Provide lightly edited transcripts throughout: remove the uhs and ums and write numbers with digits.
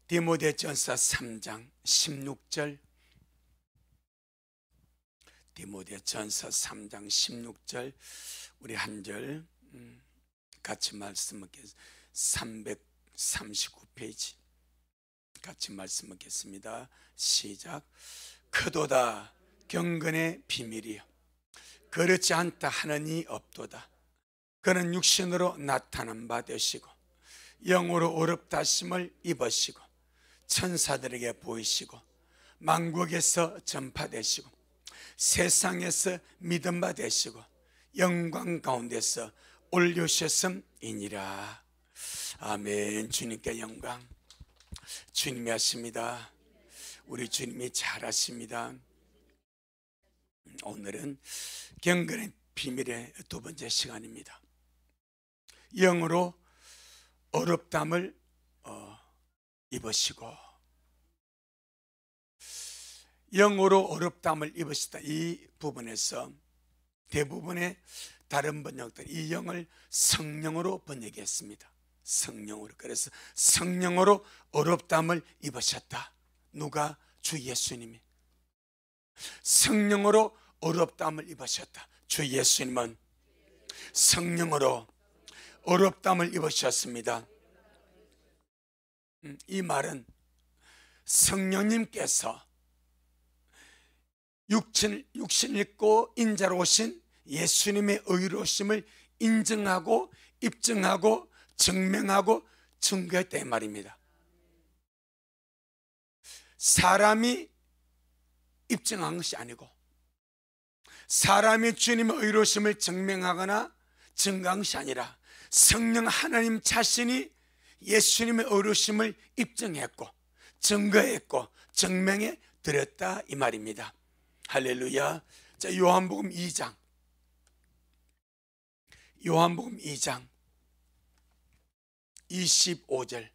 디모데전서 3장 16절, 디모데전서 3장 16절 우리 한 절 같이 말씀하겠습니다. 339페이지 같이 말씀하겠습니다. 시작. 크도다 경건의 비밀이요 그렇지 않다 하느니 없도다. 그는 육신으로 나타난 바 되시고 영으로 어렵다 하심을 입으시고 천사들에게 보이시고 만국에서 전파되시고 세상에서 믿음 바 되시고 영광 가운데서 올려주셨음이니라. 아멘. 주님께 영광. 주님이 하십니다. 우리 주님이 잘하십니다. 오늘은 경건의 비밀의 두 번째 시간입니다. 영으로 어렵담을 입으시고 영으로 어렵담을 입으시다. 이 부분에서 대부분의 다른 번역들 이 영을 성령으로 번역했습니다. 성령으로. 그래서 성령으로 어렵담을 입으셨다. 누가? 주 예수님이. 성령으로 어렵담을 입으셨다. 주 예수님은 성령으로 어렵담을 입으셨습니다. 이 말은 성령님께서 육신을 입고 인자로 오신 예수님의 의로우심을 인정하고 입증하고 증명하고 증거했다 이 말입니다. 사람이 입증한 것이 아니고 사람이 주님의 의로우심을 증명하거나 증거한 것이 아니라 성령 하나님 자신이 예수님의 의로우심을 입증했고 증거했고 증명해 드렸다 이 말입니다. 할렐루야. 자, 요한복음 2장 요한복음 2장 25절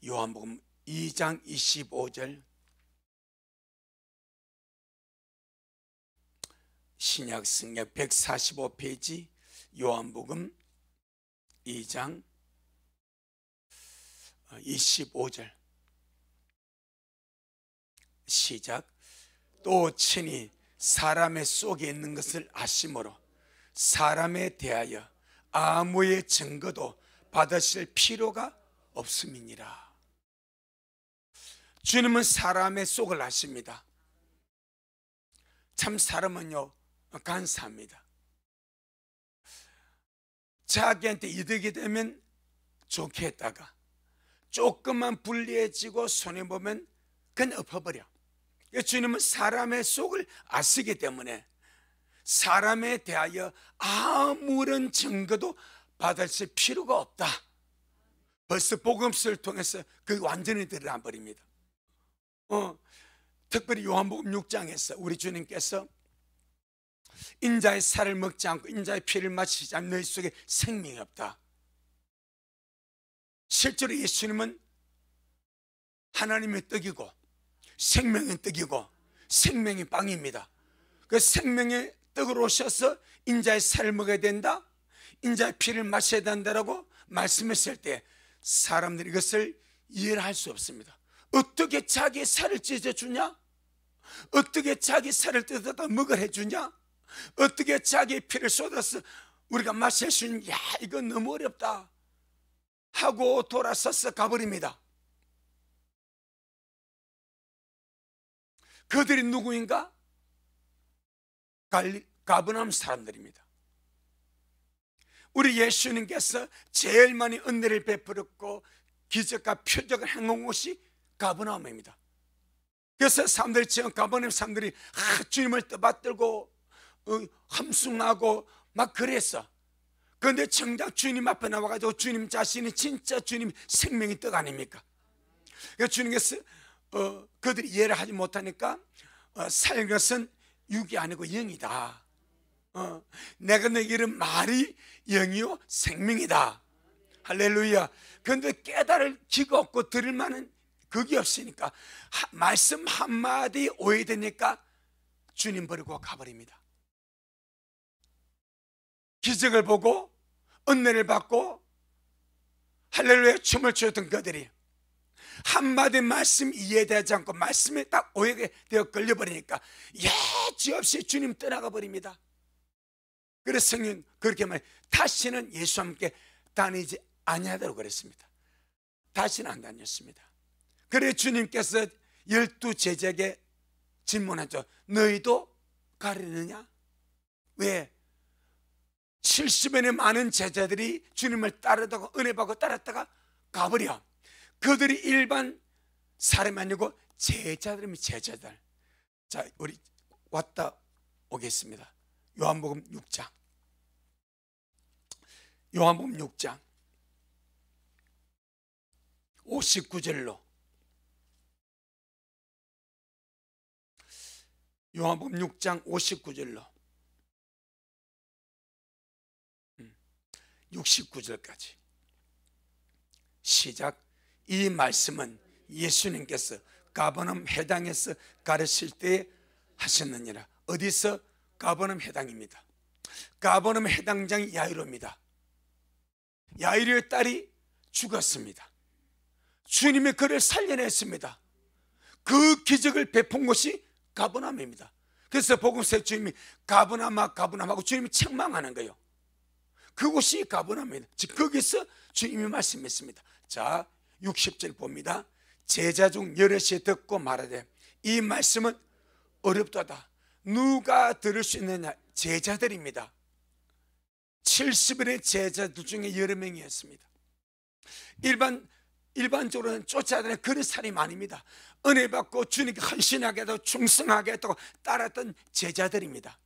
요한복음 2장 25절 신약성경 145페이지 요한복음 2장 25절 시작. 또 친히 사람의 속에 있는 것을 아심으로 사람에 대하여 아무의 증거도 받으실 필요가 없음이니라. 주님은 사람의 속을 아십니다. 참 사람은요 간사합니다. 자기한테 이득이 되면 좋게 했다가 조금만 불리해지고 손해보면 그냥 엎어버려. 주님은 사람의 속을 아시기 때문에 사람에 대하여 아무런 증거도 받으실 필요가 없다. 벌써 복음서를 통해서 그 완전히 드러나 버립니다. 특별히 요한복음 6장에서 우리 주님께서 인자의 살을 먹지 않고 인자의 피를 마시지 않는 너희 속에 생명이 없다. 실제로 예수님은 하나님의 떡이고 생명의 떡이고 생명의 빵입니다. 그 생명의 떡으로 오셔서 인자의 살을 먹어야 된다, 인자의 피를 마셔야 된다라고 말씀했을 때 사람들이 이것을 이해를 할 수 없습니다. 어떻게 자기 살을 찢어주냐? 어떻게 자기 살을 뜯어다 먹으라 해주냐? 어떻게 자기 피를 쏟아서 우리가 마실 수 있는, 야 이건 너무 어렵다 하고 돌아서서 가버립니다. 그들이 누구인가? 가버나움 사람들입니다. 우리 예수님께서 제일 많이 은혜를 베풀었고 기적과 표적을 행한 곳이 가버나움입니다. 그래서 사람들이 지금 가버나움 사람들이 주님을 떠받들고 함숭하고 막 그랬어. 그런데 정작 주님 앞에 나와가지고 주님 자신이 진짜 주님 생명의 떡 아닙니까? 그래서 주님께서 그들이 이해를 하지 못하니까 살 것은 육이 아니고 영이다. 내가 너에게 이른 말이 영이요 생명이다. 할렐루야. 그런데 깨달을 기가 없고 들을 만한 그게 없으니까 말씀 한마디 오해되니까 주님 버리고 가버립니다. 기적을 보고 은혜를 받고 할렐루야 춤을 추었던 그들이 한마디 말씀 이해되지 않고 말씀에 딱 오해가 되어 걸려버리니까 예지없이 주님 떠나가 버립니다. 그래서 성경 그렇게 말해, 다시는 예수와 함께 다니지 아니하도록 그랬습니다. 다시는 안 다녔습니다. 그래 주님께서 12제자에게 질문하죠. 너희도 가려느냐? 왜? 70원의 많은 제자들이 주님을 따르다가 은혜 받고 따랐다가 가버려. 그들이 일반 사람이 아니고 제자들입니다. 제자들. 자, 우리 왔다 오겠습니다. 요한복음 6장. 요한복음 6장 59절로, 요한복음 6장 59절로 69절까지 시작. 이 말씀은 예수님께서 가버나움 회당에서 가르칠 때에 하셨느니라. 어디서? 가버나움 회당입니다. 가버나움 회당장이 야이로입니다. 야이로의 딸이 죽었습니다. 주님이 그를 살려냈습니다. 그 기적을 베푼 곳이 가버나움입니다. 그래서 복음서에 주님이 가버나움아 가버나움하고 주님이 책망하는 거예요. 그곳이 가버나움입니다. 즉 거기서 주님이 말씀했습니다. 자, 60절 봅니다. 제자 중 여럿이 듣고 말하되 이 말씀은 어렵도다. 누가 들을 수 있느냐? 제자들입니다. 70일의 제자들 중에 여러 명이었습니다. 일반적으로는 쫓아다니는 그런 사람이 아닙니다. 은혜 받고 주님께 헌신하게 하고 충성하게 하고 따랐던 제자들입니다.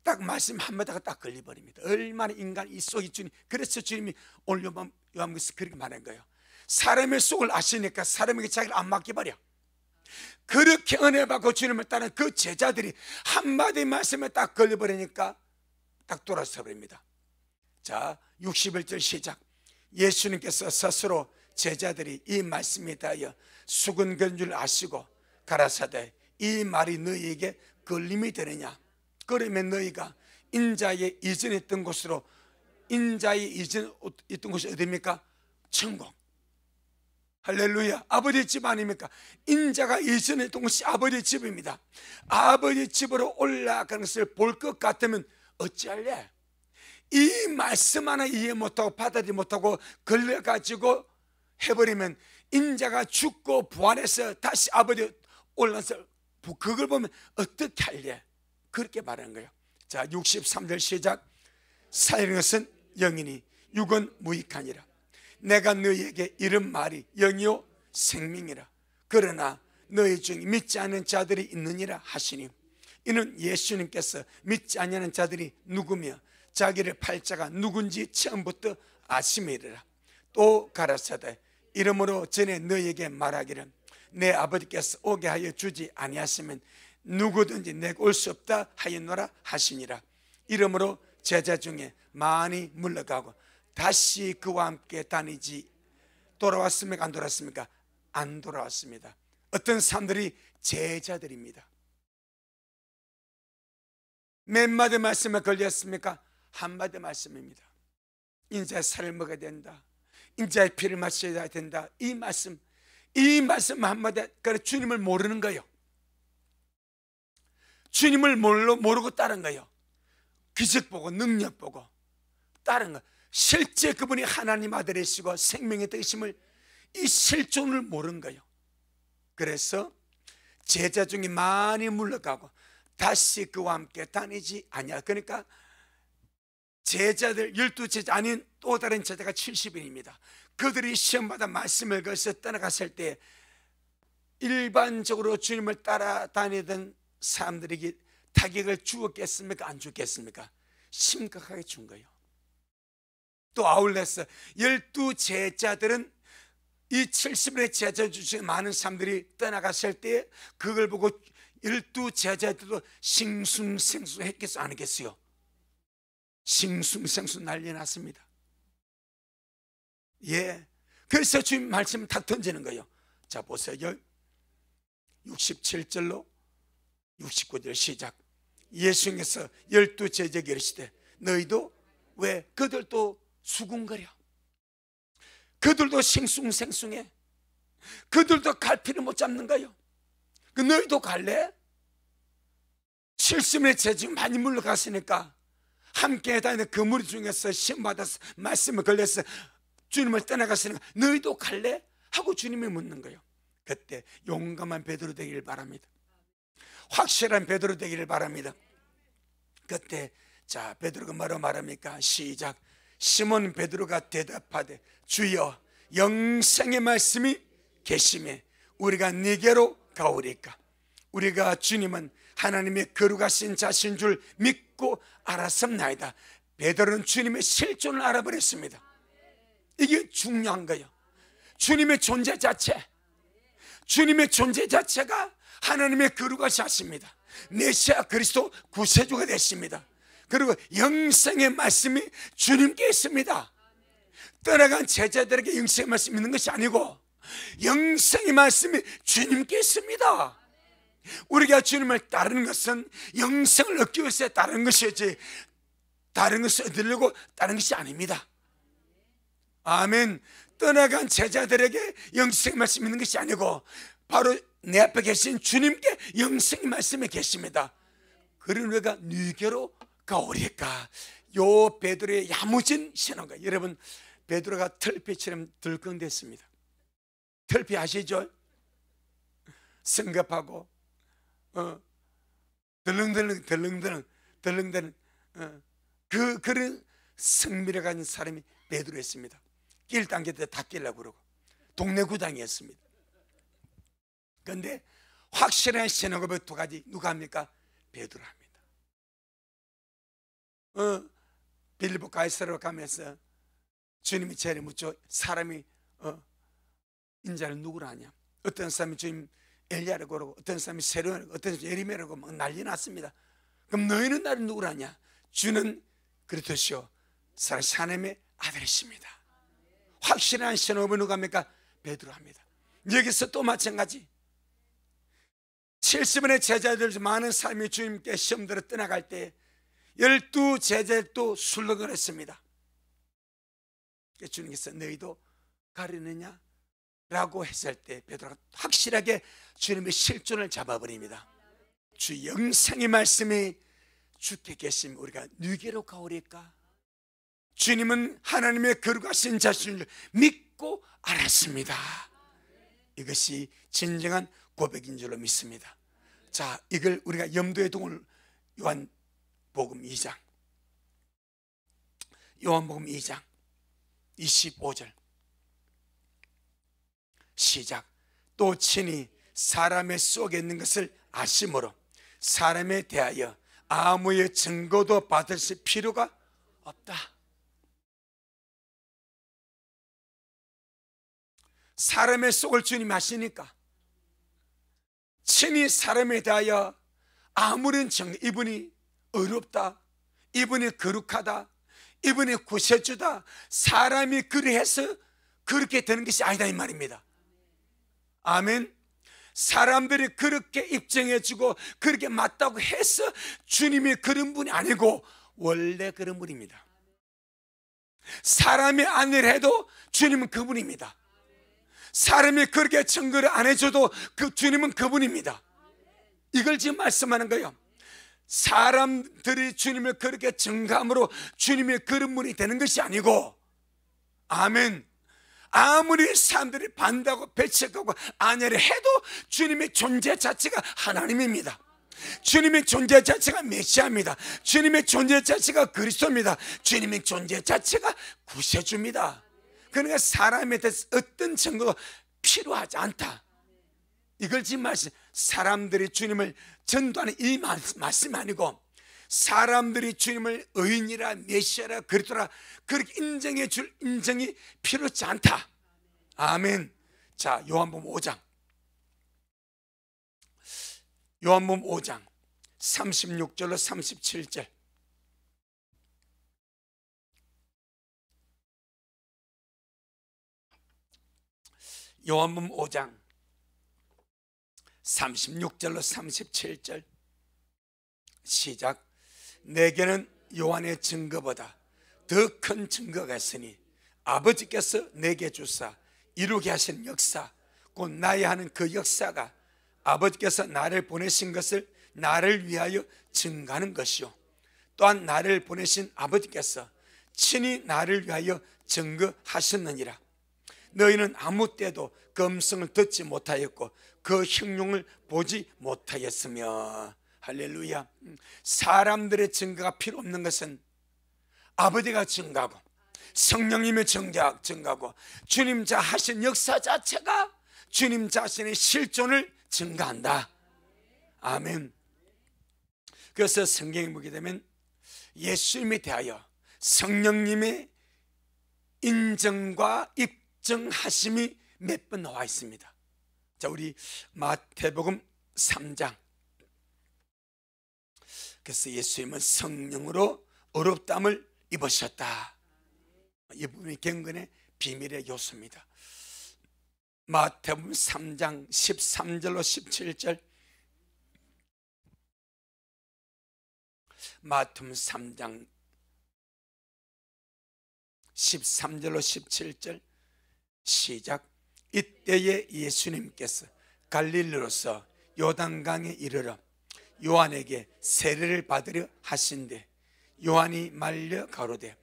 딱 말씀 한마디가 딱 걸려버립니다. 얼마나 인간 이 속이 주님. 그래서 주님이 오늘 요한복음에서 그렇게 말한 거예요. 사람의 속을 아시니까 사람에게 자기를 안 맡겨버려. 그렇게 은혜 받고 주님을 따른 그 제자들이 한마디 말씀에 딱 걸려버리니까 딱 돌아서 버립니다. 자, 61절 시작. 예수님께서 스스로 제자들이 이 말씀에 대하여 수근거린 줄 아시고 가라사대 이 말이 너희에게 걸림이 되느냐? 그러면 너희가 인자의 이전에 있던 곳으로, 인자의 이전에 있던 곳이 어디입니까? 천국. 할렐루야. 아버지 집 아닙니까? 인자가 이전에 있던 곳이 아버지 집입니다. 아버지 집으로 올라가는 것을 볼 것 같으면 어찌할래? 이 말씀 하나 이해 못하고 받아들이지 못하고 걸려가지고 해버리면 인자가 죽고 부활해서 다시 아버지 올라서 그걸 보면 어떻게 할래? 그렇게 말하는 거예요. 자, 63절 시작. 살리는 것은 영이니 육은 무익하니라. 내가 너희에게 이런 말이 영이요 생명이라. 그러나 너희 중에 믿지 않는 자들이 있느니라 하시니, 이는 예수님께서 믿지 않는 자들이 누구며 자기를 팔 자가 누군지 처음부터 아심이라. 또 가라사대 이러므로 전에 너희에게 말하기를 내 아버지께서 오게 하여 주지 아니하시면 누구든지 내게 올 수 없다 하였노라 하시니라. 이러므로 제자 중에 많이 물러가고 다시 그와 함께 다니지 돌아왔습니까? 안 돌아왔습니까? 안 돌아왔습니다. 어떤 사람들이 제자들입니다. 몇 마디 말씀에 걸렸습니까? 한마디 말씀입니다. 인자의 살을 먹어야 된다. 인자의 피를 마셔야 된다. 이 말씀 한마디, 그래 주님을 모르는 거예요. 주님을 모르고 따른 거예요. 기적 보고 능력 보고 따른 거. 실제 그분이 하나님 아들이시고 생명의 뜻임을, 이 실존을 모르는 거예요. 그래서 제자 중에 많이 물러가고 다시 그와 함께 다니지 아니야. 그러니까 제자들 12제자 아닌 또 다른 제자가 70인입니다. 그들이 시험받아 말씀을 걸어서 떠나갔을 때 일반적으로 주님을 따라다니던 사람들에게 타격을 주었겠습니까? 안 주겠습니까? 심각하게 준 거예요. 또 아울러서 12제자들은 이 70인의 제자 중에 많은 사람들이 떠나갔을 때 그걸 보고 12제자들도 싱숭생숭 했겠어 안 했겠어요? 싱숭생숭 난리 났습니다. 예. 그래서 주님 말씀 다 던지는 거예요. 자, 보세요. 67절로 69절 시작. 예수님께서 12제자에게 이르시되 너희도 왜? 그들도 수군거려. 그들도 싱숭생숭해. 그들도 갈피를 못 잡는 거예요. 너희도 갈래? 70년의 죄 지금 많이 물러갔으니까 함께 다니는 그 무리 중에서 시험받아서 말씀을 걸려서 주님을 떠나갔으니까 너희도 갈래? 하고 주님이 묻는 거예요. 그때 용감한 베드로 되기를 바랍니다. 확실한 베드로 되기를 바랍니다. 그때 자, 베드로가 뭐라고 말합니까? 시작. 시몬 베드로가 대답하되 주여 영생의 말씀이 계심에 우리가 네게로 가오리까? 우리가 주님은 하나님의 거룩하신 자신 줄 믿고 알았습나이다. 베드로는 주님의 실존을 알아버렸습니다. 이게 중요한 거예요. 주님의 존재 자체, 주님의 존재 자체가 하나님의 거룩하신 자십니다. 메시아 그리스도 구세주가 되십니다. 그리고 영생의 말씀이 주님께 있습니다. 떠나간 제자들에게 영생의 말씀이 있는 것이 아니고 영생의 말씀이 주님께 있습니다. 우리가 주님을 따르는 것은 영생을 얻기 위해서 따르는 것이지 다른 것을 얻으려고 따르는 것이 아닙니다. 아멘. 떠나간 제자들에게 영생의 말씀이 있는 것이 아니고 바로 내 앞에 계신 주님께 영생의 말씀이 계십니다. 그런 우리가 네게로 가오리까? 요 베드로의 야무진 신호가, 여러분 베드로가 털피처럼 들컹댔습니다. 털피 아시죠? 성급하고 덜렁덜렁 그런 성미를 가진 사람이 베드로였습니다. 길 당길 때 다 끼려고 그러고 동네 구당이었습니다. 그런데 확실한 신호가 두 가지. 누가 합니까? 베드로 합니다. 빌립보 가이사랴로 가면서 주님이 제일 묻죠. 사람이 인자를 누구라 하냐? 어떤 사람이 주님 엘리야라고 그러고 어떤 사람이 세례라고 어떤 사람이 예레미야라고 막 난리 났습니다. 그럼 너희는 나를 누구라 하냐? 주는 그렇듯이요 하나님의 아들이십니다. 확실한 신호가 누가 합니까? 베드로 합니다. 여기서 또 마찬가지. 70원의 제자들 중 많은 사람이 주님께 시험 들어 떠나갈 때 12 제자들도 술록을 했습니다. 주님께서 너희도 가려느냐? 라고 했을 때 베드로가 확실하게 주님의 실존을 잡아버립니다. 주 영생의 말씀이 주께 계시면 우리가 누구로 가오리까? 주님은 하나님의 거룩하신 자신을 믿고 알았습니다. 이것이 진정한 고백인 줄로 믿습니다. 자, 이걸 우리가 염두에 두고 요한복음 2장 25절 시작. 또 친히 사람의 속에 있는 것을 아심으로 사람에 대하여 아무의 증거도 받을 필요가 없다. 사람의 속을 주님이 아시니까 친히 사람에 대하여 아무런 증거, 이분이 어렵다, 이분이 거룩하다, 이분이 구세주다, 사람이 그래서 그렇게 되는 것이 아니다 이 말입니다. 아멘. 사람들이 그렇게 입증해주고 그렇게 맞다고 해서 주님이 그런 분이 아니고 원래 그런 분입니다. 사람이 아니래도 주님은 그분입니다. 사람이 그렇게 증거를 안 해줘도 그 주님은 그분입니다. 이걸 지금 말씀하는 거예요. 사람들이 주님을 그렇게 증거함으로 주님이 그런 분이 되는 것이 아니고, 아멘, 아무리 사람들이 반다고 배척하고 아니라 해도 주님의 존재 자체가 하나님입니다. 주님의 존재 자체가 메시아입니다. 주님의 존재 자체가 그리스도입니다. 주님의 존재 자체가 구세주입니다. 그러니까 사람에 대해서 어떤 증거도 필요하지 않다. 이걸 지금 말씀, 사람들이 주님을 전도하는 이 말씀이 아니고 사람들이 주님을 의인이라 메시아라 그리스도라 그렇게 인정해 줄 인정이 필요치 않다. 아멘. 자, 요한복음 5장 36절로 37절. 요한복음 5장 36절로 37절 시작. 내게는 요한의 증거보다 더 큰 증거가 있으니 아버지께서 내게 주사 이루게 하신 역사 곧 나야 하는 그 역사가 아버지께서 나를 보내신 것을 나를 위하여 증가하는 것이요, 또한 나를 보내신 아버지께서 친히 나를 위하여 증거하셨느니라. 너희는 아무 때도 그 음성을 듣지 못하였고 그 형용을 보지 못하였으며. 할렐루야. 사람들의 증거가 필요 없는 것은 아버지가 증거하고 성령님의 증거하고 주님 자 하신 역사 자체가 주님 자신의 실존을 증거한다. 아멘. 그래서 성경에 보게 되면 예수님에 대하여 성령님의 인정과 입증하심이 몇 번 나와 있습니다. 자, 우리 마태복음 3장. 그래서 예수님은 성령으로 어렵담을 입으셨다. 이 부분이 경건의 비밀의 요소입니다. 마태복음 3장 13절로 17절. 마태복음 3장 13절로 17절 시작. 이때에 예수님께서 갈릴리로서 요단강에 이르러 요한에게 세례를 받으려 하신대 요한이 말려 가로되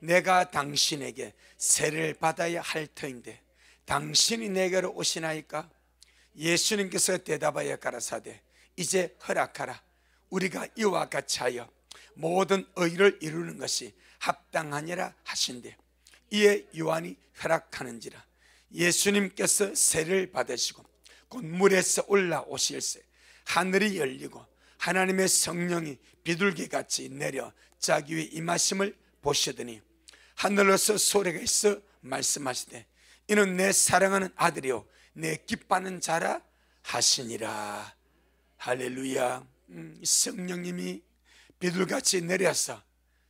내가 당신에게 세례를 받아야 할 터인데 당신이 내게로 오시나이까? 예수님께서 대답하여 가라사대 이제 허락하라. 우리가 이와 같이 하여 모든 의를 이루는 것이 합당하니라 하신대 이에 요한이 허락하는지라. 예수님께서 세례를 받으시고 곧 물에서 올라오실새 하늘이 열리고 하나님의 성령이 비둘기같이 내려 자기 위에 임하심을 보시더니 하늘로서 소리가 있어 말씀하시되 이는 내 사랑하는 아들이요 내 기뻐하는 자라 하시니라. 할렐루야. 성령님이 비둘기같이 내려서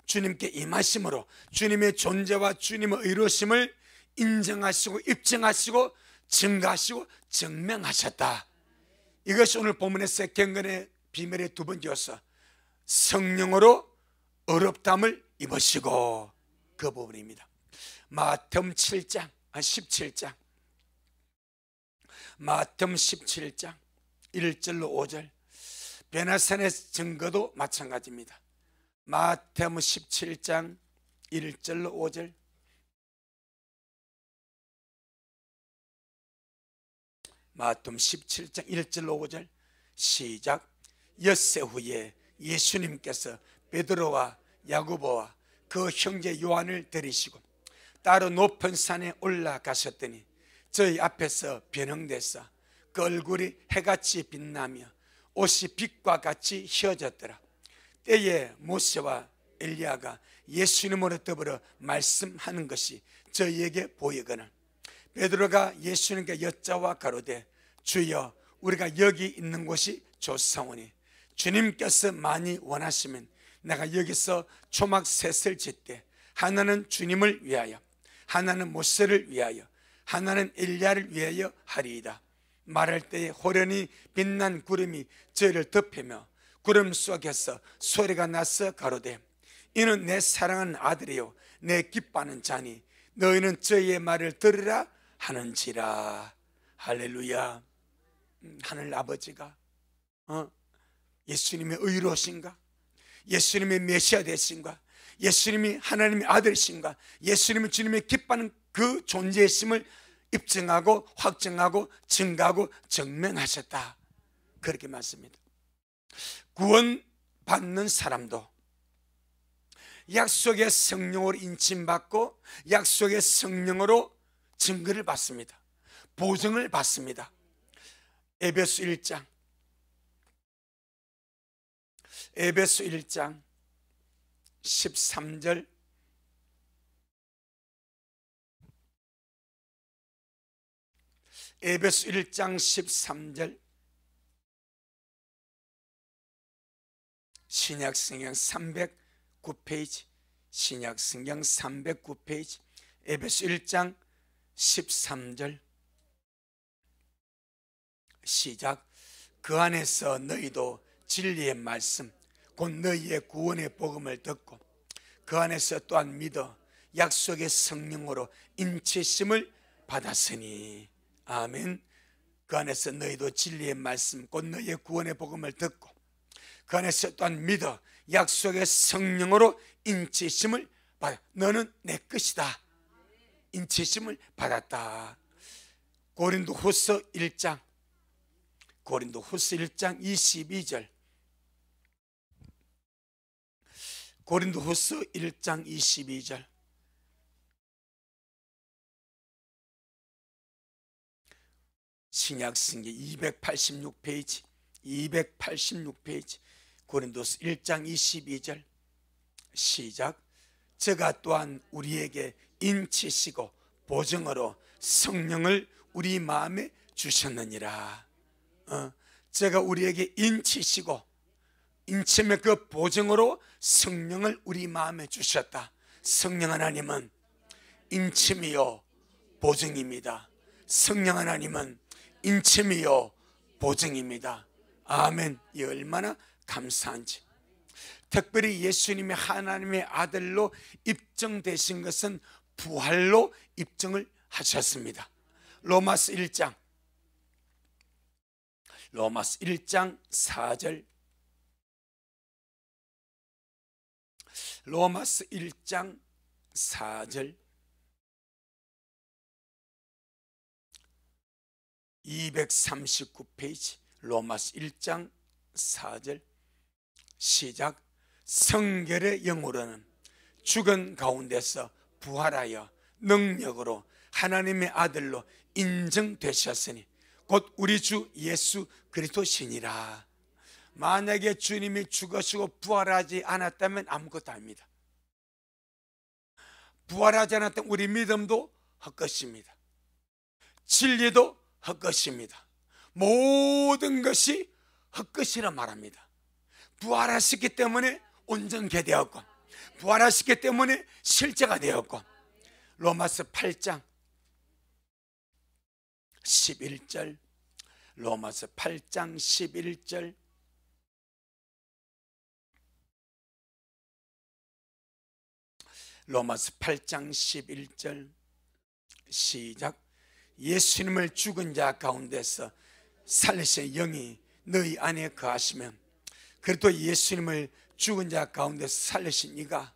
주님께 임하심으로 주님의 존재와 주님의 의로심을 인정하시고 입증하시고 증가하시고 증명하셨다. 이것이 오늘 본문에서 경건의 비밀의 두 번째여서 성령으로 어렵담을 입으시고 그 부분입니다. 마태복음 7장 17장 마태복음 17장 1절로 5절 베나산의 증거도 마찬가지입니다. 마태복음 17장 1절로 5절 마태복음 17장 1절로 5절 시작. 엿새 후에 예수님께서 베드로와 야고보와 그 형제 요한을 데리시고 따로 높은 산에 올라가셨더니 저희 앞에서 변형돼서 그 얼굴이 해같이 빛나며 옷이 빛과 같이 휘어졌더라. 때에 모세와 엘리야가 예수님으로 더불어 말씀하는 것이 저희에게 보이거늘 베드로가 예수님께 여짜와 가로되 주여 우리가 여기 있는 곳이 좋사오니 주님께서 많이 원하시면 내가 여기서 초막 셋을 짓되 하나는 주님을 위하여 하나는 모세를 위하여 하나는 엘리야를 위하여 하리이다. 말할 때에 호련히 빛난 구름이 저희를 덮으며 구름 속에서 소리가 나서 가로되 이는 내 사랑하는 아들이요 내 기뻐하는 자니 너희는 저희의 말을 들으라 하는지라. 할렐루야. 하늘 아버지가 예수님의 의로우신가, 예수님의 메시아 되신가, 예수님이 하나님의 아들이신가, 예수님은 주님의 기뻐하는 그 존재이심을 입증하고 확증하고 증가하고 증명하셨다. 그렇게 말씀입니다. 구원받는 사람도 약속의 성령으로 인침받고 약속의 성령으로 증거를 받습니다. 보증을 받습니다. 에베소 1장 에베소 1장 13절 에베소 1장 13절 신약성경 309페이지 신약성경 309페이지 에베소 1장 13절 시작. 그 안에서 너희도 진리의 말씀 곧 너희의 구원의 복음을 듣고 그 안에서 또한 믿어 약속의 성령으로 인치심을 받았으니 아멘. 그 안에서 너희도 진리의 말씀 곧 너희의 구원의 복음을 듣고 그 안에서 또한 믿어 약속의 성령으로 인치심을 받아. 너는 내 것이다. 인치심을 받았다. 고린도후서 1장 22절. 고린도후서 1장 22절. 신약성경 286페이지 고린도서 1장 22절. 시작. 저가 또한 우리에게 인치시고 보증으로 성령을 우리 마음에 주셨느니라. 제가 우리에게 인치시고 인침의 그 보증으로 성령을 우리 마음에 주셨다. 성령 하나님은 인침이요 보증입니다. 성령 하나님은 인침이요 보증입니다. 아멘. 이 얼마나 감사한지. 특별히 예수님이 하나님의 아들로 입증되신 것은 부활로 입증을 하셨습니다. 로마서 1장 4절. 로마서 1장 4절. 239페이지 로마서 1장 4절. 시작. 성결의 영으로는 죽은 가운데서 부활하여 능력으로 하나님의 아들로 인정되셨으니 곧 우리 주 예수 그리스도시니라. 만약에 주님이 죽으시고 부활하지 않았다면 아무것도 아닙니다. 부활하지 않았다면 우리 믿음도 헛것입니다. 진리도 헛것입니다. 모든 것이 헛것이라 말합니다. 부활하셨기 때문에 온전케 되었고 부활하셨기 때문에 실제가 되었고. 로마서 8장 11절. 로마서 8장 11절. 로마서 8장 11절. 시작. 예수님을 죽은 자 가운데서 살리신 영이 너희 안에 거하시면 그리고 예수님을 죽은 자 가운데서 살리신 이가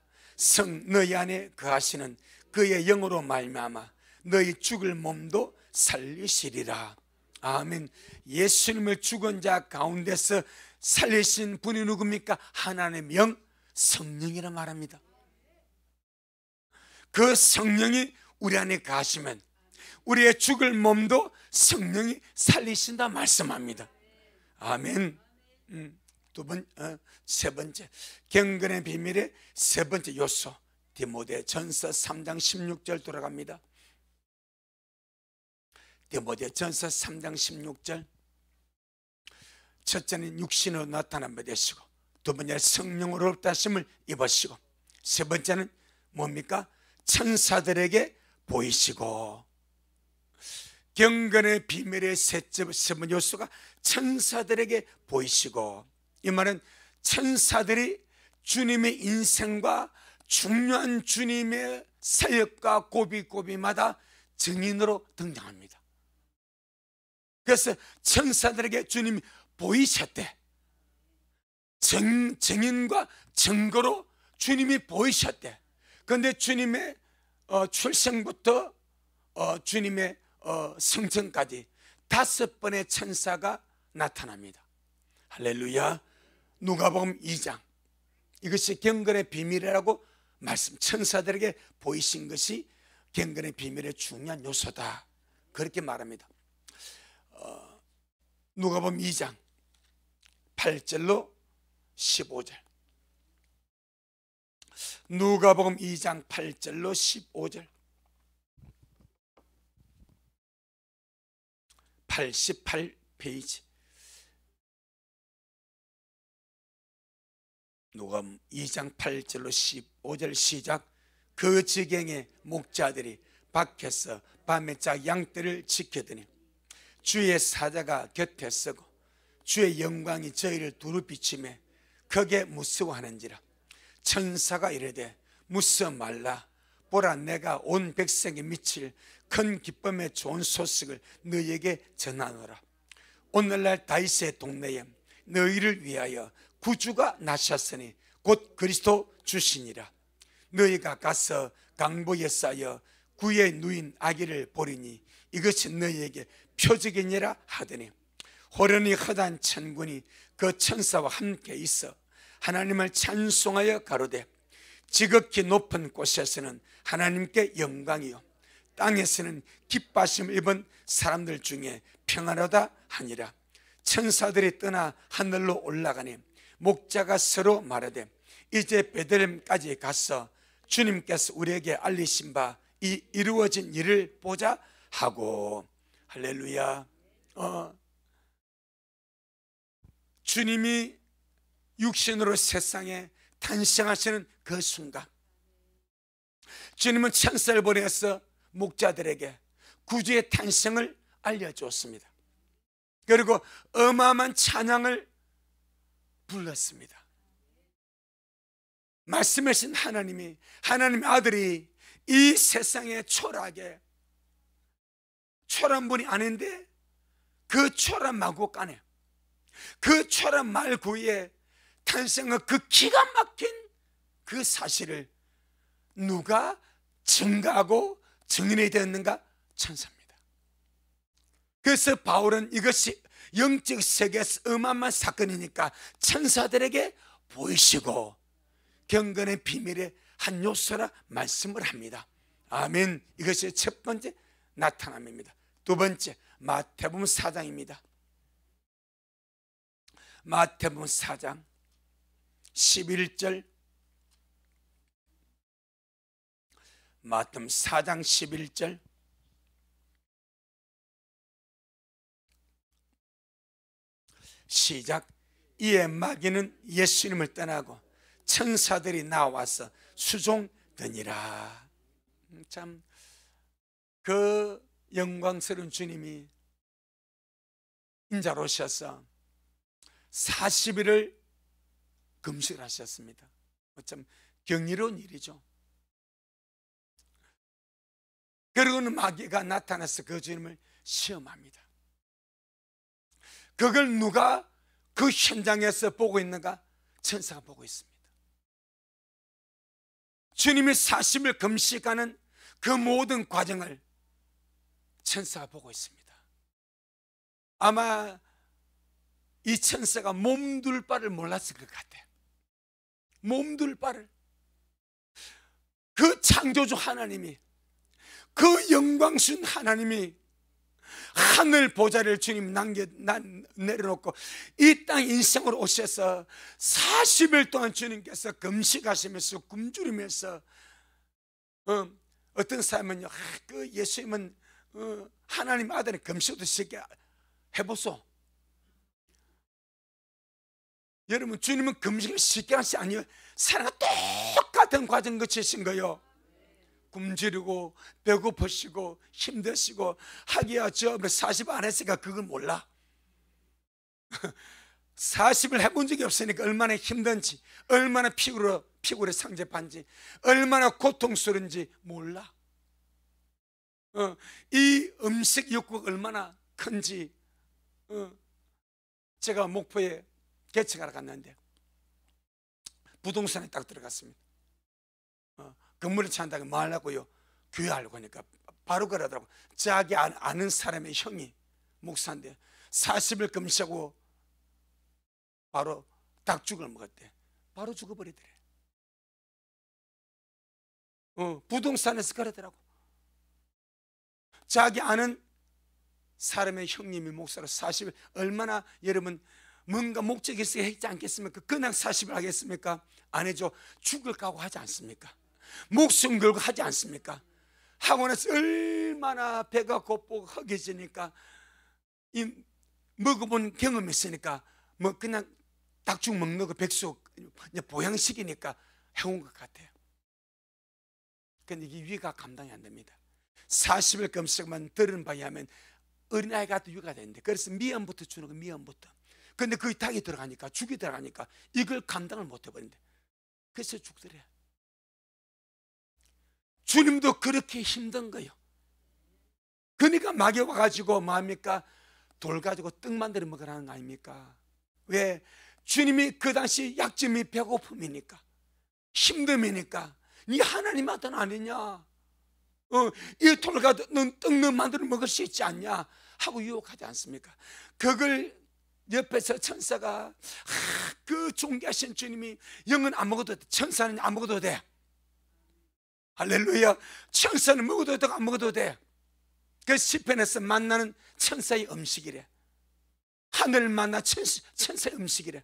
너희 안에 거하시는 그의 영으로 말미암아 너희 죽을 몸도 살리시리라. 아멘. 예수님을 죽은 자 가운데서 살리신 분이 누굽니까? 하나님의 영, 성령이라 말합니다. 그 성령이 우리 안에 거하시면 우리의 죽을 몸도 성령이 살리신다 말씀합니다. 아멘. 세 번째, 경건의 비밀의 세 번째 요소, 디모데전서 3장 16절 돌아갑니다. 디모데전서 3장 16절. 첫째는 육신으로 나타난 바 되시고, 두 번째는 성령으로 다심을 입으시고, 세 번째는 뭡니까? 천사들에게 보이시고. 경건의 비밀의 세 번째 요소가 천사들에게 보이시고, 이 말은 천사들이 주님의 인생과 중요한 주님의 사역과 고비고비마다 증인으로 등장합니다. 그래서 천사들에게 주님이 보이셨대. 증인과 증거로 주님이 보이셨대. 그런데 주님의 출생부터 주님의 성천까지 5번의 천사가 나타납니다. 할렐루야. 누가복음 2장. 이것이 경건의 비밀이라고 말씀, 천사들에게 보이신 것이 경건의 비밀의 중요한 요소다, 그렇게 말합니다. 누가복음 2장 8절로 15절. 누가복음 2장 8절로 15절. 88페이지. 누가복음 2장 8절로 15절. 시작. 그 지경에 목자들이 밖에서 밤에 짝 양떼를 지켜더니 주의 사자가 곁에 서고 주의 영광이 저희를 두루 비치매 크게 무서워하는지라. 천사가 이르되 무서워 말라. 보라, 내가 온 백성에 미칠 큰 기쁨의 좋은 소식을 너희에게 전하노라. 오늘날 다윗의 동네에 너희를 위하여 구주가 나셨으니 곧 그리스도 주시니라. 너희가 가서 강보에 쌓여 구에 누인 아기를 보리니 이것이 너희에게 표적이니라 하더니, 호련히 허다한 천군이 그 천사와 함께 있어 하나님을 찬송하여 가로되, 지극히 높은 곳에서는 하나님께 영광이요 땅에서는 기뻐하심을 입은 사람들 중에 평안하다 하니라. 천사들이 떠나 하늘로 올라가니 목자가 서로 말하되, 이제 베들레헴까지 가서 주님께서 우리에게 알리신 바 이 이루어진 일을 보자 하고. 할렐루야. 주님이 육신으로 세상에 탄생하시는 그 순간, 주님은 천사를 보내서 목자들에게 구주의 탄생을 알려주었습니다. 그리고 어마어마한 찬양을 불렀습니다. 말씀하신 하나님이, 하나님의 아들이 이 세상에 초라하게, 초라한 분이 아닌데 그 초라한 마구간에, 그 초라한 말구에 탄생한 그 기가 막힌 그 사실을 누가 증가하고 증인이 되었는가? 천사입니다. 그래서 바울은 이것이 영적 세계에서 어마어마한 사건이니까 천사들에게 보이시고 경건의 비밀의 한 요소라 말씀을 합니다. 아멘. 이것이 첫 번째 나타남입니다. 두 번째, 마태복음 4장입니다. 마태복음 4장 11절, 마태복음 4장 11절. 시작. 이에 마귀는 예수님을 떠나고 천사들이 나와서 수종되니라. 참, 그 영광스러운 주님이 인자로 오셔서 40일을 금식을 하셨습니다. 참 경이로운 일이죠. 그리고는 마귀가 나타나서 그 주님을 시험합니다. 그걸 누가 그 현장에서 보고 있는가? 천사가 보고 있습니다. 주님이 40일 금식하는 그 모든 과정을 천사가 보고 있습니다. 아마 이 천사가 몸둘 바를 몰랐을 것 같아요. 몸둘 바를. 그 창조주 하나님이, 그 영광스러운 하나님이 하늘 보좌를 주님 내려놓고 이 땅 인생으로 오셔서 40일 동안 주님께서 금식하시면서 굶주리면서, 어떤 사람은요, 그 예수님은 하나님 아들이 금식도 쉽게 해보소. 여러분, 주님은 금식을 쉽게 하시 아니에요. 사람과 똑같은 과정 거치신 거예요. 굶주리고 배고프시고 힘드시고 하기야 저 40 안 했으니까 그걸 몰라. 40을 해본 적이 없으니까 얼마나 힘든지, 얼마나 피골에 상접한지, 얼마나 고통스러운지 몰라. 이 음식 욕구가 얼마나 큰지. 제가 목포에 개척하러 갔는데 부동산에 딱 들어갔습니다. 건물을 찬다고 뭐 하려고요? 교회 하려고 하니까 바로 그러더라고. 자기 아는 사람의 형이 목사인데 40일 금식하고 바로 닭죽을 먹었대. 바로 죽어버리더래. 부동산에서 그러더라고. 자기 아는 사람의 형님이 목사로 40일, 얼마나 여러분 뭔가 목적이 있어야 했지 않겠습니까? 그냥 40일 하겠습니까? 안 해줘. 죽을 각오하지 않습니까? 목숨 걸고 하지 않습니까? 하고 나서 얼마나 배가 고프고 허기지니까, 먹어본 경험이 있으니까 뭐 그냥 닭죽 먹는 거 백숙 보양식이니까 해온 것 같아요. 근데 이게 위가 감당이 안 됩니다. 40일 금식만 들은 바에 하면 어린아이가 또 위가 되는데, 그래서 미연부터 주는 거, 미연부터. 근데 그 닭이 들어가니까, 죽이 들어가니까 이걸 감당을 못 해버린대. 그래서 죽더래. 주님도 그렇게 힘든 거예요. 그러니까 마귀 와가지고 뭐합니까? 돌 가지고 떡 만들어 먹으라는 거 아닙니까? 왜? 주님이 그 당시 약점이 배고픔이니까, 힘듦이니까, 네 하나님 아들 아니냐? 이 돌 가지고 떡 만들어 먹을 수 있지 않냐? 하고 유혹하지 않습니까? 그걸 옆에서 천사가 그 존귀하신 주님이 영은 안 먹어도 돼, 천사는 안 먹어도 돼. 할렐루야. 천사는 먹어도 돼, 안 먹어도 돼. 그 시편에서 만나는 천사의 음식이래. 하늘 만나 천사의 음식이래.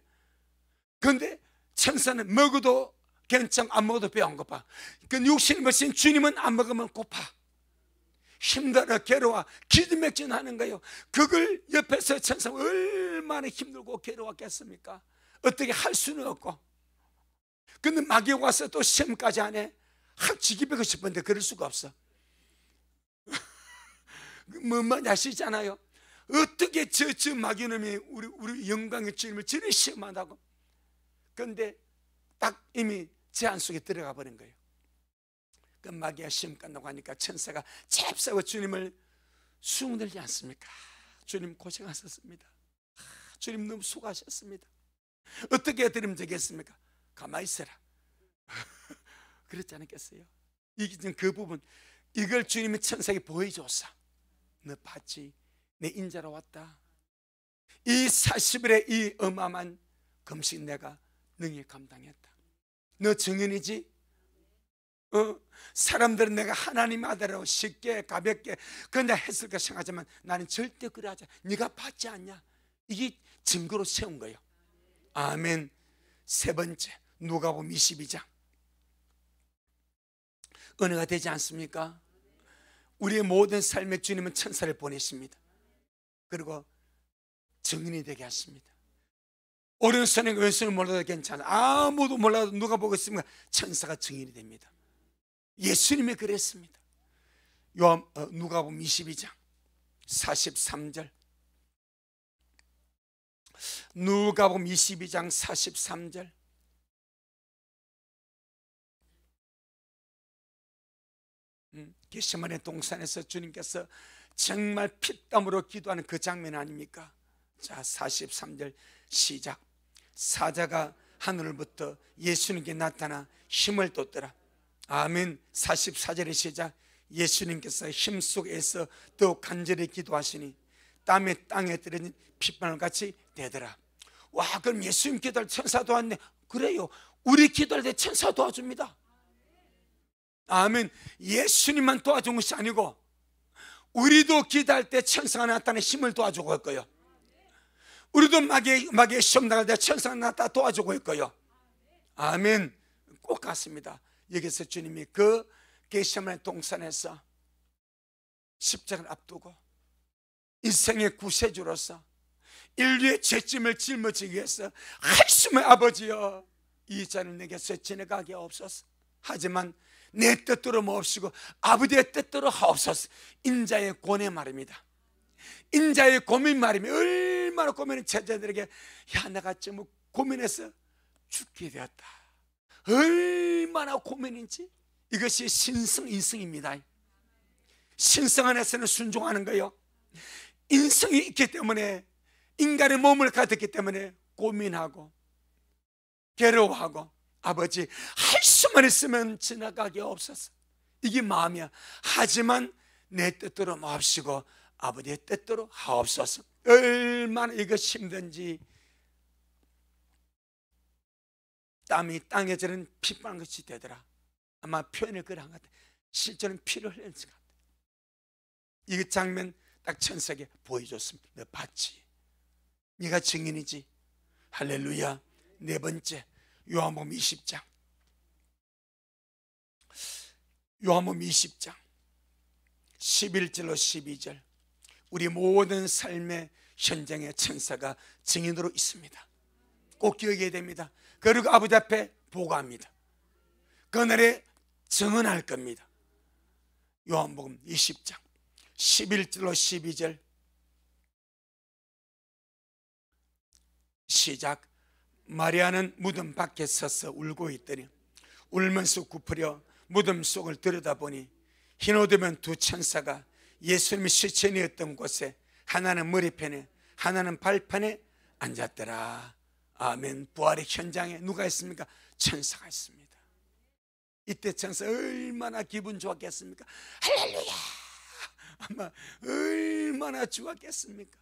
그런데 천사는 먹어도 괜찮고 안 먹어도 배 안 고파. 그 육신을 보신 주님은 안 먹으면 고파, 힘들어, 괴로워, 기진맥진하는 거예요. 그걸 옆에서 천사가 얼마나 힘들고 괴로웠겠습니까? 어떻게 할 수는 없고. 근데 마귀가 와서 또 시험까지 안 해. 지기배고 싶은데 그럴 수가 없어. 뭔 아시잖아요. 어떻게 저 마귀놈이 우리 영광의 주님을 저리 시험한다고. 그런데 딱 이미 제한 속에 들어가 버린 거예요. 그 마귀가 시험 끝나고 하니까 천사가 잽싸고 주님을 수용들지 않습니까? 주님 고생하셨습니다. 주님 너무 수고하셨습니다. 어떻게 해드리면 되겠습니까? 가만히 있어라. 그렇지 않겠어요? 그 부분, 이걸 주님이 천사에게 보여줬어. 너 봤지? 내 인자로 왔다. 이 40일의 이 어마어마한 금식 내가 능히 감당했다. 너 증인이지? 사람들은 내가 하나님 아들이라고 쉽게 가볍게 그냥 했을까 생각하지만 나는 절대 그러하지 않아. 네가 봤지 않냐? 이게 증거로 세운 거예요. 아멘. 세 번째, 누가복음 22장. 은혜가 되지 않습니까? 우리의 모든 삶에 주님은 천사를 보내십니다. 그리고 증인이 되게 하십니다. 오른손에 왼손을 몰라도 괜찮아. 아무도 몰라도 누가 보고 있습니까? 천사가 증인이 됩니다. 예수님이 그랬습니다. 누가복음 22장 43절. 누가복음 22장 43절. 겟세마네 동산에서 주님께서 정말 피땀으로 기도하는 그 장면 아닙니까? 자, 43절 시작. 사자가 하늘로부터 예수님께 나타나 힘을 돋더라. 아멘. 44절의 시작. 예수님께서 힘 속에서 더욱 간절히 기도하시니 땀에 땅에 떨어진 핏방울 같이 되더라. 와, 그럼 예수님 기도할 때 천사 도왔네. 그래요. 우리 기도할 때 천사 도와줍니다. 아멘. 예수님만 도와준 것이 아니고 우리도 기도할 때 천사가 나타나 힘을 도와주고 할 거예요. 우리도 마귀의 시험 나갈 때 천사가 나타나 도와주고 할 거예요. 아멘. 꼭 같습니다. 여기서 주님이 그 겟세마네 동산에서 십자가를 앞두고 인생의 구세주로서 인류의 죄짐을 짊어지기 위해서 하시면 아버지여 이 잔을 내게서 지나가게 없소서. 하지만 내 뜻대로 몹시고 아버지의 뜻대로 하옵소서. 인자의 고뇌 말입니다. 인자의 고민 말이면 얼마나 고민은 제자들에게 야 내가 지금 고민해서 죽게 되었다. 얼마나 고민인지. 이것이 신성 인성입니다. 신성 안에서는 순종하는 거예요. 인성이 있기 때문에 인간의 몸을 가졌기 때문에 고민하고 괴로워하고 아버지 할 수만 있으면 지나가게 없어서 이게 마음이야. 하지만 내 뜻대로 마옵시고 아버지의 뜻대로 하옵소서. 얼마나 이것이 힘든지. 땀이 땅에 저는 핏방울 같이 되더라. 아마 표현을 그런 것 같아. 실제로는 피를 흘리는 것 같아. 이 장면 딱 천사에게 보여줬습니다. 너 봤지? 네가 증인이지? 할렐루야. 네 번째, 요한복음 20장. 요한복음 20장 11절로 12절. 우리 모든 삶의 현장에 천사가 증인으로 있습니다. 꼭 기억해야 됩니다. 그리고 아버지 앞에 보고합니다. 그날에 증언할 겁니다. 요한복음 20장 11절로 12절 시작. 마리아는 무덤 밖에 서서 울고 있더니 울면서 굽으려 무덤 속을 들여다보니 흰 옷 입은 두 천사가 예수님이 시체니었던 곳에 하나는 머리편에 하나는 발판에 앉았더라. 아멘. 부활의 현장에 누가 있습니까? 천사가 있습니다. 이때 천사 얼마나 기분 좋았겠습니까? 할렐루야! 아마 얼마나 좋았겠습니까?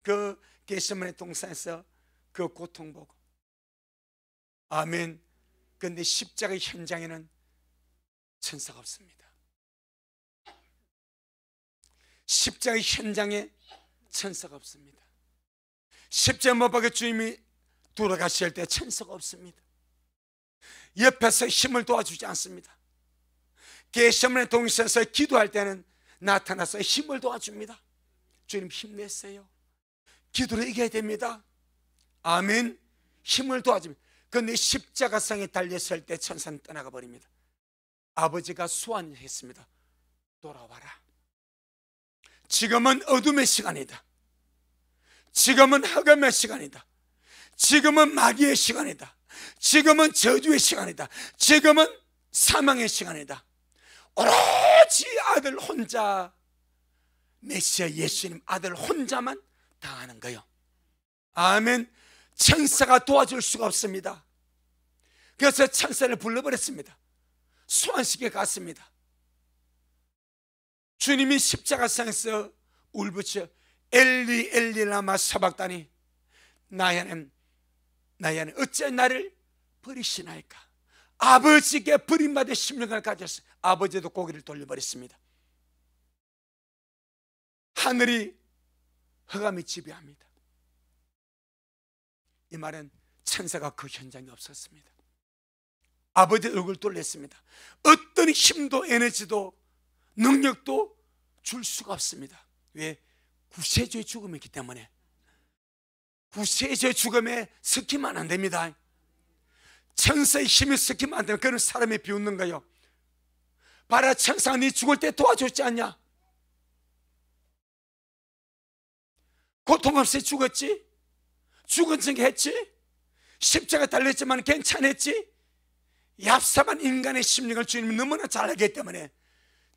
그 겟세마네 동산에서 그 고통 보고. 아멘. 그런데 십자가의 현장에는 천사가 없습니다. 십자가의 현장에 천사가 없습니다. 십자가 못 박혀 주님이 돌아가실 때 천사가 없습니다. 옆에서 힘을 도와주지 않습니다. 겟세마네 동산에서 기도할 때는 나타나서 힘을 도와줍니다. 주님 힘내세요. 기도를 이겨야 됩니다. 아멘. 힘을 도와줍니다. 그런데 십자가상에 달렸을 때 천사는 떠나가 버립니다. 아버지가 소환했습니다. 돌아와라. 지금은 어둠의 시간이다. 지금은 흑암의 시간이다. 지금은 마귀의 시간이다. 지금은 저주의 시간이다. 지금은 사망의 시간이다. 오로지 아들 혼자, 메시아 예수님 아들 혼자만 당하는 거요. 아멘. 천사가 도와줄 수가 없습니다. 그래서 천사를 불러버렸습니다. 소환시켜 갔습니다. 주님이 십자가상에서 울부짖어 엘리 엘리 라마 사박다니 나의 하나님 어찌 나를 버리시나이까. 아버지께 버림받은 심령을 가졌어요. 아버지도 고개를 돌려버렸습니다. 하늘이 흑암이 지배합니다. 이 말은 천사가 그 현장에 없었습니다. 아버지 얼굴 돌렸습니다. 어떤 힘도 에너지도 능력도 줄 수가 없습니다. 왜? 구세주의 죽음이기 때문에. 구세주의 죽음에 섞이면 안 됩니다. 천사의 힘이 섞이면 안 되면 그는 사람이 비웃는 거예요. 봐라, 천사가 네 죽을 때 도와줬지 않냐? 고통 없이 죽었지? 죽은 척 했지? 십자가 달렸지만 괜찮았지? 얍삽한 인간의 심령을 주님이 너무나 잘 알기 때문에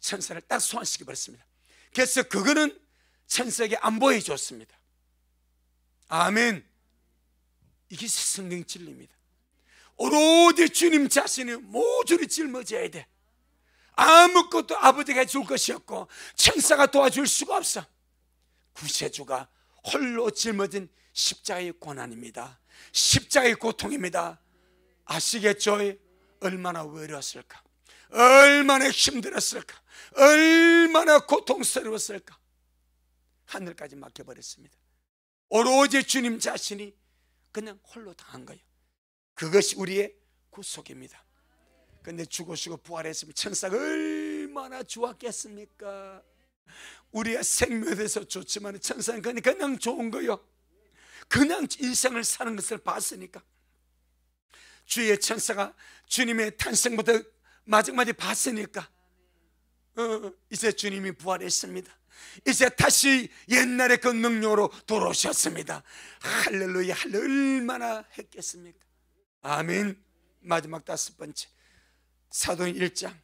천사를 딱 소환시켜 버렸습니다. 그래서 그거는 천사에게 안 보여줬습니다. 아멘. 이게 성경 진리입니다. 오로지 주님 자신이 모조리 짊어져야 돼. 아무것도 아버지가 해줄 것이 없고 천사가 도와줄 수가 없어. 구세주가 홀로 짊어진 십자가의 고난입니다. 십자가의 고통입니다. 아시겠죠? 얼마나 외로웠을까? 얼마나 힘들었을까? 얼마나 고통스러웠을까? 하늘까지 맡겨버렸습니다. 오로지 주님 자신이 그냥 홀로 당한 거예요. 그것이 우리의 구속입니다. 그런데 죽으시고 부활했으면 천사가 얼마나 좋았겠습니까? 우리가 생명에 대해서 좋지만 천사는 그냥 좋은 거예요. 그냥 인생을 사는 것을 봤으니까. 주의 천사가 주님의 탄생부터 마지막까지 봤으니까 이제 주님이 부활했습니다. 이제 다시 옛날의 그 능력으로 돌아오셨습니다. 할렐루야. 얼마나 했겠습니까? 아멘. 마지막 5번째, 사도행 1장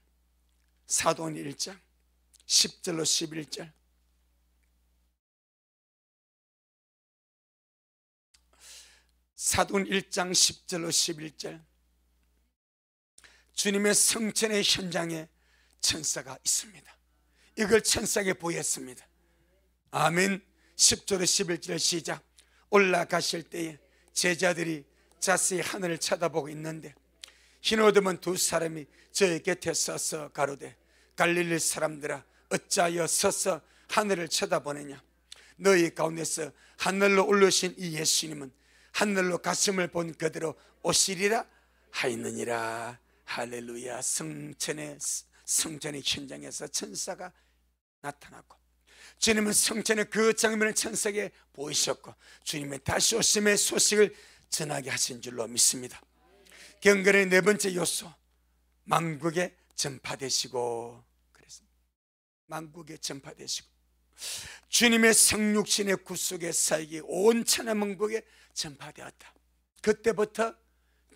10절로 11절. 사도행 1장 10절로 11절. 주님의 성천의 현장에 천사가 있습니다. 이걸 천사에게 보였습니다. 아멘. 10절로 11절 시작. 올라가실 때에 제자들이 자세히 하늘을 쳐다보고 있는데 흰 옷 입은 두 사람이 저의 곁에 서서 가로되 갈릴리 사람들아 어찌하여 서서 하늘을 쳐다보느냐. 너희 가운데서 하늘로 올르신 이 예수님은 하늘로 가심을 본 그대로 오시리라 하였느니라. 할렐루야. 성전의 현장에서 천사가 나타났고 주님은 성전의 그 장면을 천사에게 보이셨고 주님의 다시 오심의 소식을 전하게 하신 줄로 믿습니다. 경건의 네 번째 요소, 만국에 전파되시고. 그래서 만국에 전파되시고 주님의 성육신의 구속의 사역이 온 천하 만국에 전파되었다. 그때부터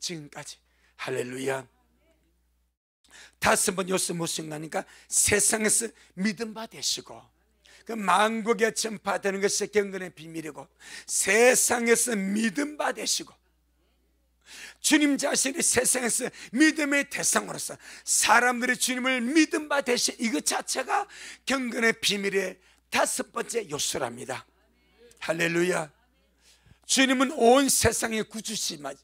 지금까지. 할렐루야. 다섯 번 요소 무슨 거니까 세상에서 믿음 받으시고 그 만국에 전파되는 것이 경건의 비밀이고 세상에서 믿음 받으시고 주님 자신이 세상에서 믿음의 대상으로서 사람들이 주님을 믿음 받으신 이것 자체가 경건의 비밀의 다섯 번째 요소랍니다. 할렐루야. 주님은 온 세상의 구주시지만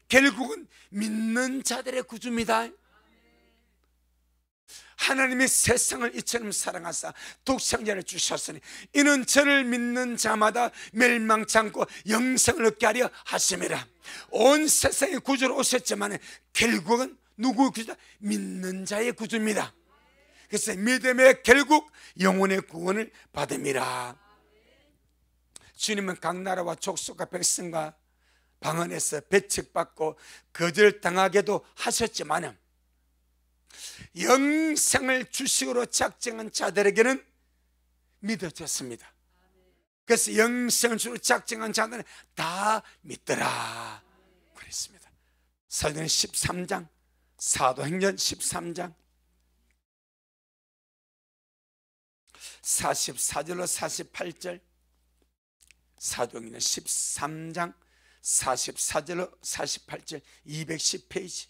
결국은 믿는 자들의 구주입니다. 하나님이 세상을 이처럼 사랑하사 독생자를 주셨으니 이는 저를 믿는 자마다 멸망치 않고 영생을 얻게 하려 하심이라. 온 세상의 구주로 오셨지만 결국은 누구의 구주다? 믿는 자의 구주입니다. 그래서 믿음의 결국 영혼의 구원을 받음이라. 주님은 각 나라와 족속과 백성과 방언에서 배척받고 거절당하게도 하셨지만 영생을 주식으로 작정한 자들에게는 믿어졌습니다. 그래서 영생을 주로 작정한 자들은 다 믿더라 그랬습니다. 사도행전 13장, 사도행전 13장 44절로 48절, 사도행전 13장 44절로 48절, 210페이지.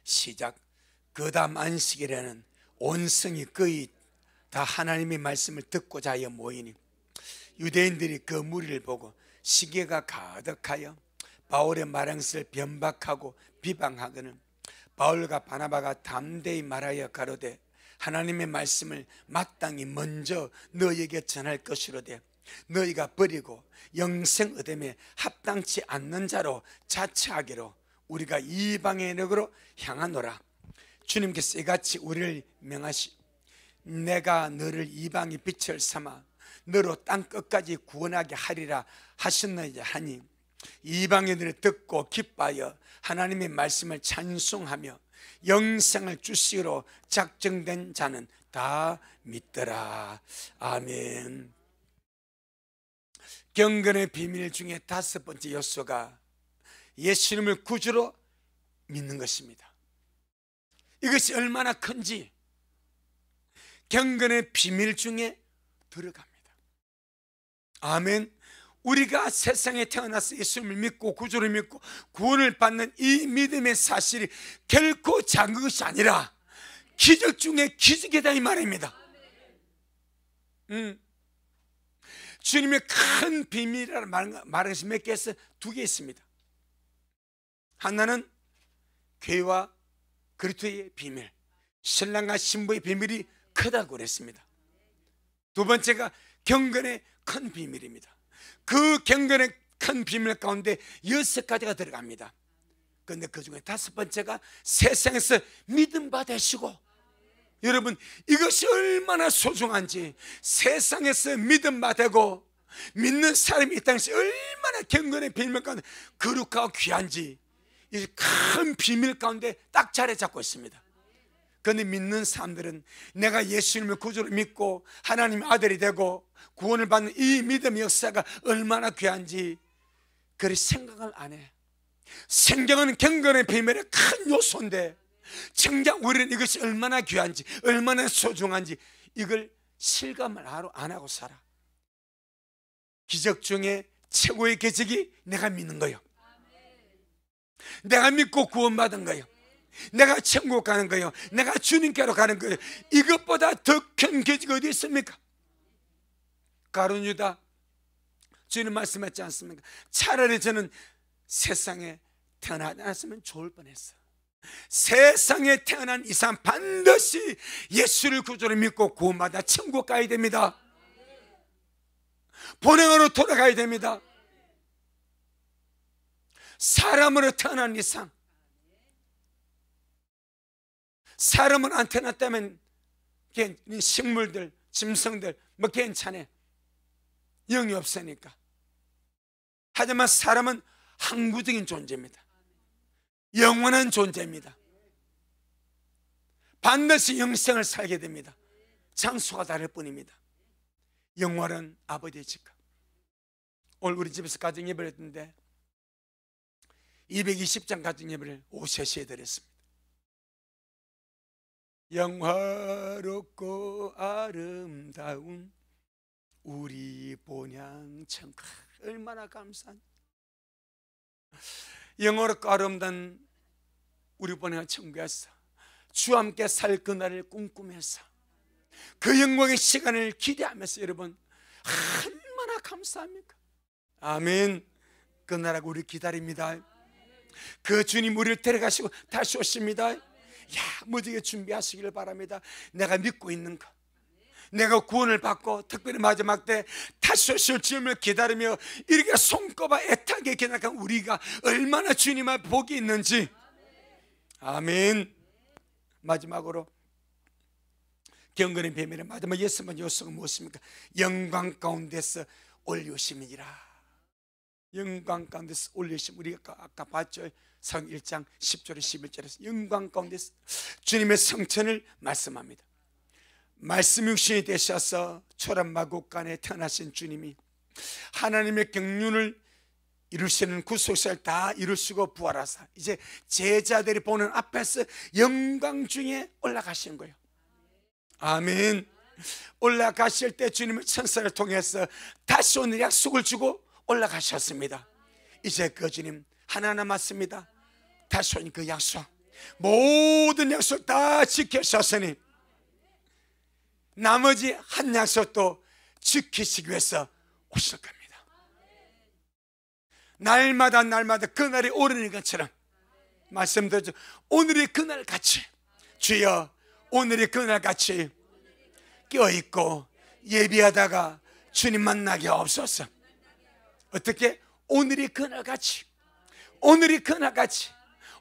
시작. 그 다음 안식일에는 온 성이 거의 다 하나님의 말씀을 듣고자 하여 모이니 유대인들이 그 무리를 보고 시기가 가득하여 바울의 말행실을 변박하고 비방하거늘 바울과 바나바가 담대히 말하여 가로되 하나님의 말씀을 마땅히 먼저 너희에게 전할 것이로되 너희가 버리고 영생 얻음에 합당치 않는 자로 자처하기로 우리가 이방의 력으로 향하노라. 주님께서 이같이 우리를 명하시 내가 너를 이방의 빛을 삼아 너로 땅 끝까지 구원하게 하리라 하셨느냐 하니 이방인들을 듣고 기뻐하여 하나님의 말씀을 찬송하며 영생을 주시기로 작정된 자는 다 믿더라. 아멘. 경건의 비밀 중에 다섯 번째 요소가 예수님을 구주로 믿는 것입니다. 이것이 얼마나 큰지 경건의 비밀 중에 들어갑니다. 아멘. 우리가 세상에 태어나서 예수님을 믿고 구주를 믿고 구원을 받는 이 믿음의 사실이 결코 작은 것이 아니라 기적 중에 기적이다 이 말입니다. 주님의 큰 비밀이라는 말은 몇 개 있어요? 두 개 있습니다. 하나는 교회와 그리스도의 비밀, 신랑과 신부의 비밀이 크다고 그랬습니다. 두 번째가 경건의 큰 비밀입니다. 그 경건의 큰 비밀 가운데 6가지가 들어갑니다. 그런데 그 중에 다섯 번째가 세상에서 믿음 받으시고, 여러분 이것이 얼마나 소중한지, 세상에서 믿음 받고 믿는 사람이 있다는 것이 얼마나 경건의 비밀 가운데 거룩하고 귀한지 이 큰 비밀 가운데 딱 자리 잡고 있습니다. 그런데 믿는 사람들은 내가 예수님을 구주로 믿고 하나님의 아들이 되고 구원을 받는 이 믿음의 역사가 얼마나 귀한지 그리 생각을 안 해. 성경은 경건의 비밀의 큰 요소인데 정작 우리는 이것이 얼마나 귀한지 얼마나 소중한지 이걸 실감을 안 하고 살아. 기적 중에 최고의 기적이 내가 믿는 거예요. 내가 믿고 구원받은 거예요. 내가 천국 가는 거예요. 내가 주님께로 가는 거예요. 이것보다 더 큰 기적이 어디 있습니까? 가룟 유다 주님 말씀했지 않습니까? 차라리 저는 세상에 태어나지 않았으면 좋을 뻔했어. 세상에 태어난 이상 반드시 예수를 구주로 믿고 구원받아 천국 가야 됩니다. 본향으로 돌아가야 됩니다. 사람으로 태어난 이상, 사람은 안 태어났다면 식물들, 짐승들 뭐 괜찮아. 영이 없으니까. 하지만 사람은 항구적인 존재입니다. 영원한 존재입니다. 반드시 영생을 살게 됩니다. 장소가 다를 뿐입니다. 영원한 아버지의 집, 오늘 우리 집에서 가정예배를 했는데 220장 가정예배를 오후 3시에 드렸습니다. 영화롭고 아름다운 우리 본향청, 얼마나 감사한, 영화롭고 아름다운 우리 본향청구에서 주와 함께 살 그날을 꿈꾸면서 그 영광의 시간을 기대하면서 여러분 얼마나 감사합니까? 아멘. 그날하고 우리 기다립니다. 그 주님 우리를 데려가시고 다시 오십니다. 야무지게 준비하시기를 바랍니다. 내가 믿고 있는 것, 내가 구원을 받고 특별히 마지막 때 다시 오실 주님을 기다리며 이렇게 손꼽아 애타게 기다리는 우리가 얼마나 주님 앞에 복이 있는지. 아멘. 마지막으로 경건의 비밀의 마지막 6번째 요소가 무엇입니까? 영광 가운데서 올리심이니라. 영광 가운데서 올리심. 우리가 아까 봤죠? 성 1장 10절에 11절에서 영광 가운데서 주님의 성천을 말씀합니다. 말씀 육신이 되셔서 초란 마국간에 태어나신 주님이 하나님의 경륜을 이루시는 구속사를 다 이루시고 부활하사 이제 제자들이 보는 앞에서 영광 중에 올라가신 거예요. 아멘. 올라가실 때 주님은 천사를 통해서 다시 오늘 약속을 주고 올라가셨습니다. 이제 그 주님 하나 남았습니다. 다시 오니 그 약속, 모든 약속 다 지켜셨으니 나머지 한 약속도 지키시기 위해서 오실 겁니다. 날마다 날마다 그날이 오르는 것처럼 말씀드렸죠. 오늘이 그날같이, 주여 오늘이 그날같이 깨어있고 예비하다가 주님 만나게 하옵소서. 어떻게? 오늘이 그날같이, 오늘이 그날같이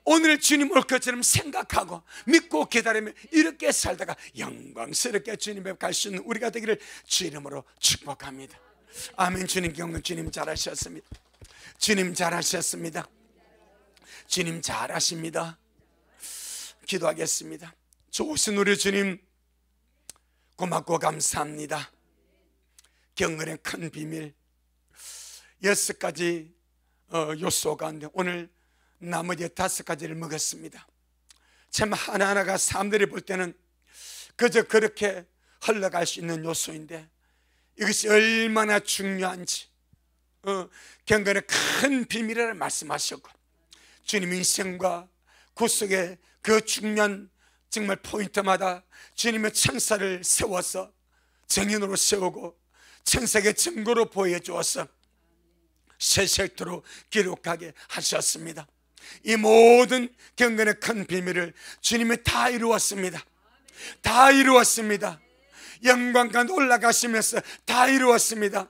오늘 주님 올 것처럼 생각하고 믿고 기다리며 이렇게 살다가 영광스럽게 주님 앞에 갈 수 있는 우리가 되기를 주 이름으로 축복합니다. 아멘. 주님 경건, 주님 잘하셨습니다. 주님 잘하셨습니다. 주님 잘하십니다. 기도하겠습니다. 좋으신 우리 주님 고맙고 감사합니다. 경건의 큰 비밀 6가지 요소 가운데 오늘 나머지 5가지를 먹었습니다. 참 하나하나가 사람들이 볼 때는 그저 그렇게 흘러갈 수 있는 요소인데 이것이 얼마나 중요한지 경건의 큰 비밀이라고 말씀하셨고 주님 인생과 구속의 그 중요한 정말 포인트마다 주님의 천사를 세워서 정인으로 세우고 천사의 증거로 보여주어서 세세토록 기록하게 하셨습니다. 이 모든 경건의 큰 비밀을 주님이 다 이루었습니다. 다 이루었습니다. 영광 가운데 올라가시면서 다 이루었습니다.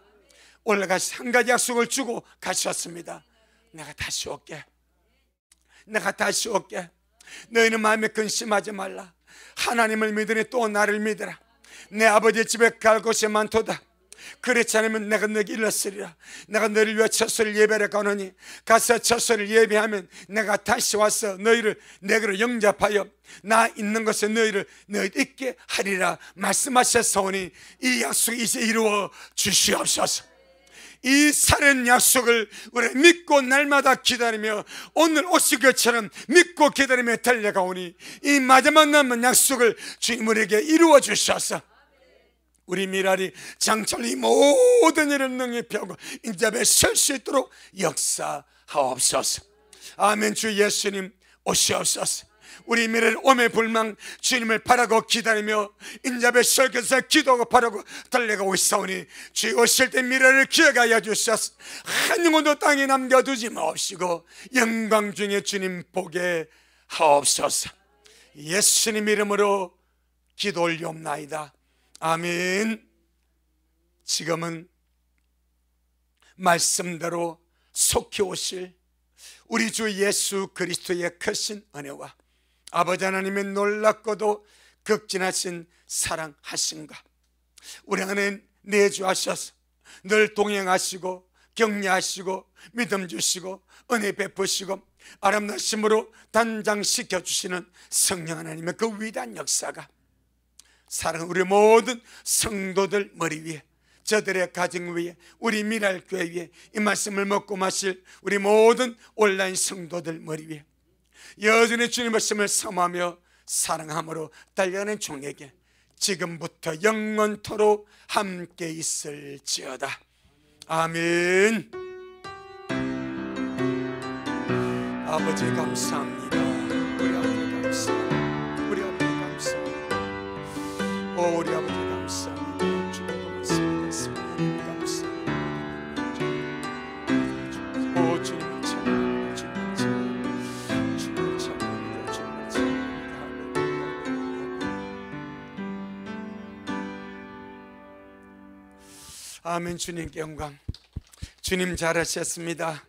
올라가시 한 가지 약속을 주고 가셨습니다. 내가 다시 올게. 내가 다시 올게. 너희는 마음에 근심하지 말라. 하나님을 믿으니 또 나를 믿으라. 내 아버지 집에 갈 곳이 많도다. 그렇지 않으면 내가 너에게 일렀으리라. 내가 너를 위해 처소를 예배하러 가노니 가서 처소를 예배하면 내가 다시 와서 너희를 내게로 영접하여 나 있는 곳에 너희를 있게 하리라 말씀하셨사오니 이 약속이 이제 이루어 주시옵소서. 이 살은 약속을 우리 믿고 날마다 기다리며 오늘 오실 것처럼 믿고 기다리며 달려가오니 이 마지막 남은 약속을 주님 우리에게 이루어 주셔서 우리 미랄이 장철 이 모든 일을 능히 펴고 인자에 설 수 있도록 역사하옵소서. 아멘. 주 예수님 오시옵소서. 우리 미래를 오매 불망 주님을 바라고 기다리며 인자에 설교서 기도하고 바라고 달려가고 있사오니 주 오실 때 미래를 기억하여 주셔서 한 영혼도 땅에 남겨두지 마옵시고 영광 중에 주님 보게 하옵소서. 예수님 이름으로 기도 올리옵나이다. 아멘. 지금은 말씀대로 속히 오실 우리 주 예수 그리스도의 크신 은혜와 아버지 하나님의 놀랍고도 극진하신 사랑하심과 우리 안에 내주하셔서 늘 동행하시고 격려하시고 믿음 주시고 은혜 베푸시고 아름다우심으로 단장시켜 주시는 성령 하나님의 그 위대한 역사가 사랑하는 우리 모든 성도들 머리 위에 저들의 가정 위에, 우리 미랄교회 위에, 이 말씀을 먹고 마실 우리 모든 온라인 성도들 머리 위에 여전히 주님 말씀을 섬하며 사랑함으로 달려가는 종에게 지금부터 영원토록 함께 있을지어다. 아멘. 아버지 감사합니다. 우리 아버지 감사합니다. 우리 아버지 감사합니다. 우리 아버지 감사합니다. 주님도 말씀하셨습니다. 감사합니다. 주님을 찬양합니다. 주님을 찬양합니다. 주님을 찬양합니다. 주님을 찬양합니다. 아멘. 주님께 영광. 주님 잘하셨습니다.